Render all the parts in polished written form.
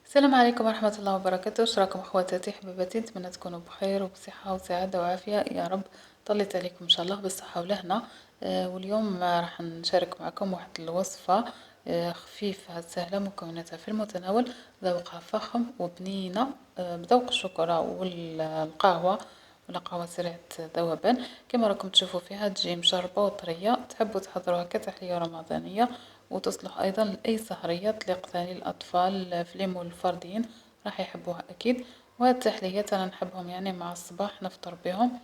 السلام عليكم ورحمة الله وبركاته. ايش راكم اخواتاتي حبيباتي؟ نتمنى تكونوا بخير وبصحة وسعادة وعافية يا رب. طلت عليكم ان شاء الله بالصحة والهنا. واليوم راح نشارك معكم واحد الوصفة خفيفة سهلة، مكوناتها في المتناول، ذوقها فخم وبنينة، بذوق الشوكولا والقهوة، ولا قهوة سريعة ذوبان. كما راكم تشوفوا فيها تجي مشربة وطرية، تحبوا تحضروها كتحلية رمضانية، وتصلح أيضا لأي سهرية تليق ثاني الأطفال في اليوم والفردين، راح يحبوها أكيد. وهاد التحليات أنا نحبهم يعني مع الصباح نفطر بهم.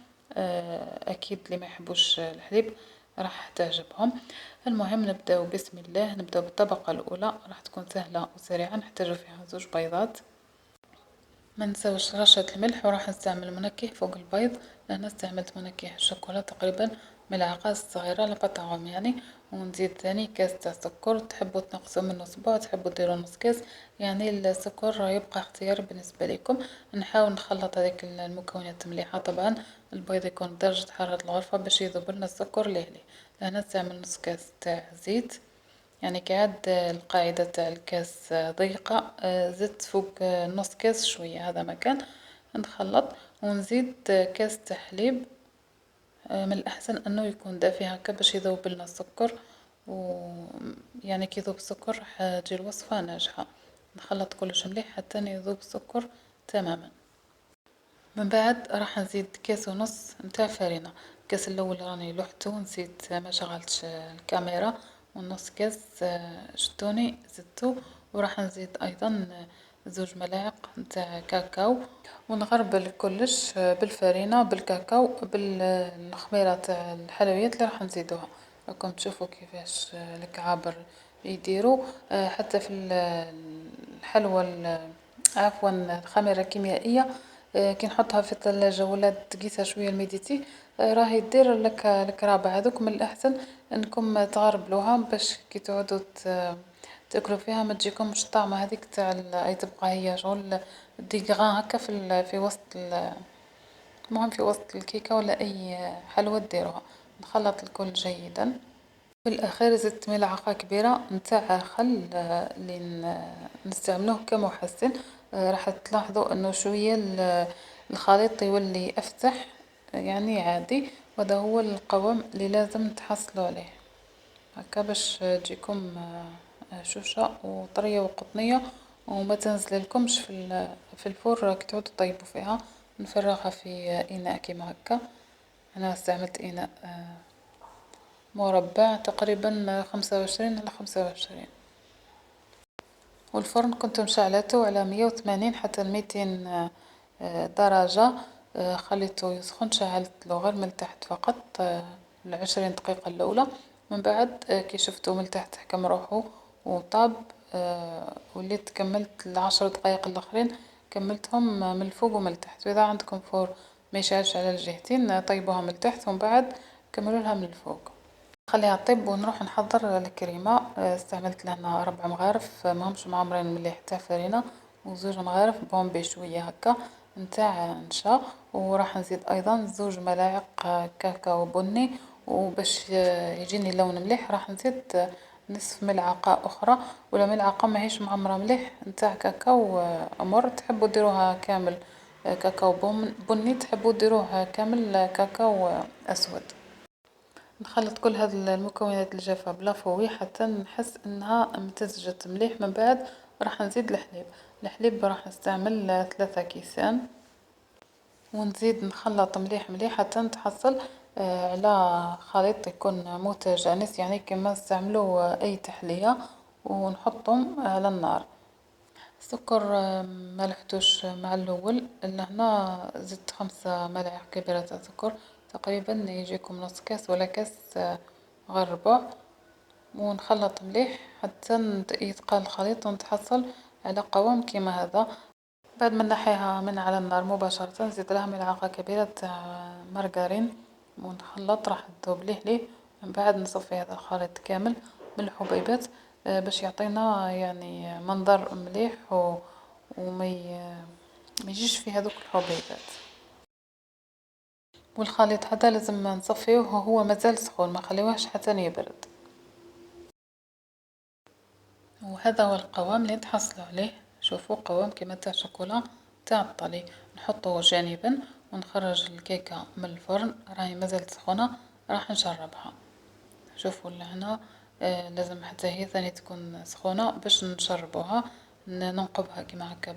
أكيد اللي ما يحبوش الحليب راح تعجبهم. المهم نبدأ بسم الله، نبدأ بالطبقة الأولى، راح تكون سهلة وسريعة. نحتاج فيها 2 بيضات، ما نسويش رشة الملح، وراح نستعمل منكه فوق البيض. لأن استعملت منكه الشوكولا تقريبا ملعقة صغيرة لقطعهم يعني. ونزيد ثاني كاس تاع سكر، تحبوا تنقصوا منه صباع، تحبوا ديروا نص كاس، يعني السكر يبقى اختياري بالنسبة لكم. نحاول نخلط هذيك المكونات مليحة. طبعا البيض يكون بدرجة حرارة الغرفة باش يذوب لنا السكر لهلي. لهنا نستعمل نص كاس تاع زيت، يعني كعد القاعدة تاع الكاس ضيقة، زدت فوق نص كاس شوية، هذا مكان. نخلط ونزيد كاس تحليب. من الأحسن أنه يكون دافي هكا باش يذوب لنا السكر، ويعني كي يذوب السكر راح تجي الوصفة ناجحة. نخلط كلش مليح حتى يذوب السكر تماما. من بعد راح نزيد كاس ونص نتاع فرينة. الكاس الاول راني لوحته ونسيت ما شغلتش الكاميرا، ونص كاس شتوني زدته. وراح نزيد ايضا 2 ملاعق نتاع كاكاو، ونغربل كلش بالفرينة بالكاكاو بالخميرة تاع الحلويات اللي راح نزيدوها. راكم تشوفوا كيفاش الكعابر يديروا. حتى في الحلوى عفوا الخميرة الكيميائية، كي نحطها في الثلاجة ولا تقيسها شوية الميديتي، راهي دير لك الكرابة. هذوك من الأحسن أنكم تغربلوها باش كي تعودوا تاكلوا فيها ما تجيكمش الطعمة هذيك تاع أي تبقى هي شغل ديغران هكا في وسط المهم في وسط الكيكة ولا أي حلوى ديروها. نخلط الكل جيدا. في الأخير زدت ملعقة كبيرة نتاع خل اللي نستعملوه كمحسن. راح تلاحظوا انه شوية الخليط يولي افتح، يعني عادي. وهذا هو القوام اللي لازم تحصلوا عليه هكا باش تجيكم شوشة وطرية وقطنية، وما تنزل لكمش في الفور كي تعودوا تطيبوا فيها. نفرغها في إناء كيما هكا. أنا استعملت إناء مربع تقريبا 25 على 25. والفرن كنت مشعلته على 180 حتى 200 درجة. خليته يسخن، شعلت له غير من تحت فقط 20 دقيقة الأولى. من بعد كي شفتو من تحت حكم روحه وطاب، وليت كملت 10 دقائق الآخرين، كملتهم من الفوق ومن التحت. وإذا عندكم فور ما يشعلش على الجهتين طيبوها من التحت ومن بعد كملولها من الفوق. خليها طيب ونروح نحضر الكريمة. استعملت لهنا 4 مغارف ماهمش معمرين مليح تاع فرينة، و2 مغارف بومبي شوية هكا نتاع نشا. وراح نزيد ايضا 2 ملاعق كاكاو بني. وباش يجيني لون مليح راح نزيد نصف ملعقة اخرى ولا ملعقة ماهيش معمرة مليح نتاع كاكاو امر. تحبوا ديروها كامل كاكاو بني، تحبوا ديروها كامل كاكاو اسود. نخلط كل هذه المكونات الجافة بلا فوي حتى نحس انها امتزجت مليح. من بعد راح نزيد الحليب راح نستعمل 3 كيسان، ونزيد نخلط مليح مليح حتى نتحصل على خليط يكون متجانس، يعني كما نستعملوا اي تحلية. ونحطهم على النار. السكر ما لحتوش مع الاول، لهنا زدت 5 ملاعق كبيرة تاع سكر، تقريبا يجيكم نص كاس ولا كاس غير ربع. ونخلط مليح حتى يتقال الخليط ونتحصل على قوام كيما هذا. بعد ما نحيها من على النار مباشرة نزيد لها ملعقة كبيرة تاع مارغرين ونخلط، راح تذوب ليه. من بعد نصفي هذا الخليط كامل من الحبيبات باش يعطينا يعني منظر مليح وما ما يجيش في هذوك الحبيبات. والخليط هذا لازم نصفيه وهو مازال سخون، ما خليوهش حتى يبرد. وهذا هو القوام اللي تحصلوا عليه. شوفوا قوام كيما تاع الشوكولا تاع الطلي. نحطه جانبا ونخرج الكيكة من الفرن، راهي مازالت سخونة، راح نجربها. شوفوا لهنا لازم حتى هي ثاني تكون سخونة باش نشربوها. ننقبها كيما هكا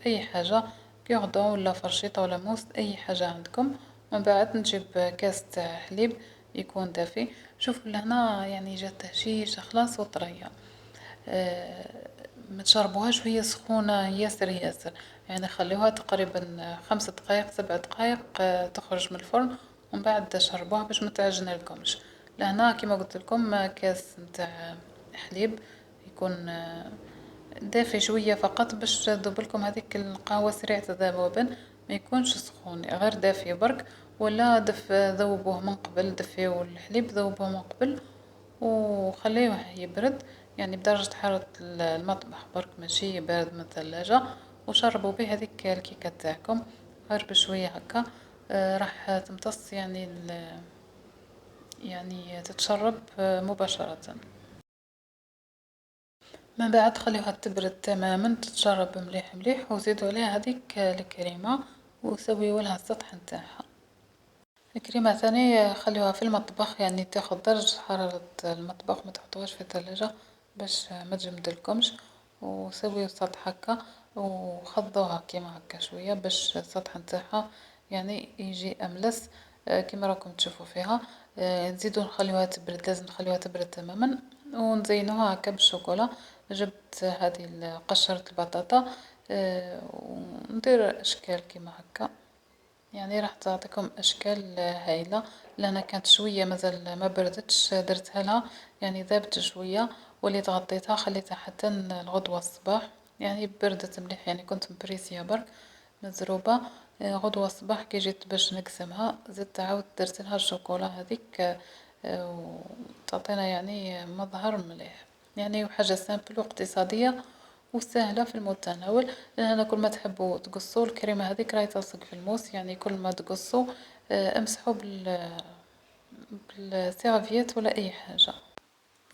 بأي حاجة، كيغدون ولا فرشيطة ولا موس، أي حاجة عندكم. ومن بعد نجيب كاس تاع حليب يكون دافي. شوفوا لهنا يعني جات هشيشة خلاص وطرية. ما تشربوهاش وهي سخونة ياسر ياسر، يعني خليوها تقريبا 5 دقائق 7 دقائق تخرج من الفرن، ومن بعد تشربوها باش ما تعجن لكمش. لهنا كيما قلت لكم كاس نتاع حليب يكون دافي شوية فقط باش تذوب لكم هذيك القهوة سريعة الذوبان، ما يكونش سخون غير دافي برك. ولا ذوبوه من قبل، دفيو الحليب ذوبوه من قبل وخليوه يبرد، يعني بدرجة حرارة المطبخ برك ماشي بارد من الثلاجة. وشربوا به هذيك الكيكة تاعكم غير بشوية هكا. راح تمتص يعني يعني تتشرب مباشرة. من بعد خليوها تبرد تماما تتشرب مليح مليح، وزيدوا عليها هذيك الكريمة وسويوا لها السطح نتاعها. الكريمة ثاني خليوها في المطبخ، يعني تاخد درجة حرارة المطبخ، ما تحطوهاش في الثلاجة باش ما تجمدلكمش. وسويوا السطح هكا وخضوها كيما هكا شوية باش السطح نتاعها يعني يجي أملس كيما راكم تشوفوا فيها. نزيدو نخليوها تبرد، لازم نخليوها تبرد تماما ونزينوها هكا بالشوكولا. جبت هذه قشرة البطاطا وندير أشكال كيما هكا، يعني راح تعطيكم اشكال هايلة. لأنا كانت شوية مازال ما بردتش درتها لها، يعني ذابت شوية، وليت غطيتها خليتها حتى الغدوة الصباح، يعني بردت مليح، يعني كنت مبريسية برك مزروبة. غدوة الصباح كي جيت باش نقسمها زدت عاود درت لها الشوكولا هذيك وتعطينا يعني مظهر مليح، يعني وحاجة سامبل واقتصادية وسهلة في المتناول. لأن كل ما تحبوا تقصوا الكريمة هذيك راهي تلصق في الموس، يعني كل ما تقصوا امسحوا بالسيرفيت ولا أي حاجة،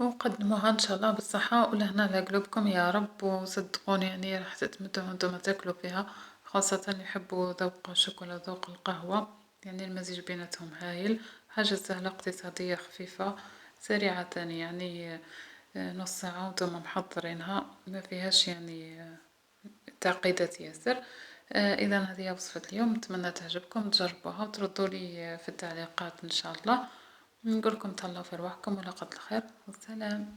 وقدموها إن شاء الله بالصحة ولهنا لقلوبكم يا رب. وصدقوني يعني راح تتمتعوا وانتم تاكلوا فيها، خاصة اللي يحبوا ذوق الشوكولا ذوق القهوة، يعني المزيج بيناتهم هايل. حاجة سهلة اقتصادية خفيفة سريعة، يعني نص ساعة وانتم محضرينها، ما فيهاش يعني تعقيدات ياسر. اذا هذه وصفة اليوم، نتمنى تعجبكم تجربوها وتردوا لي في التعليقات ان شاء الله. نقولكم تهلاو في رواحكم ولا قد الخير والسلام.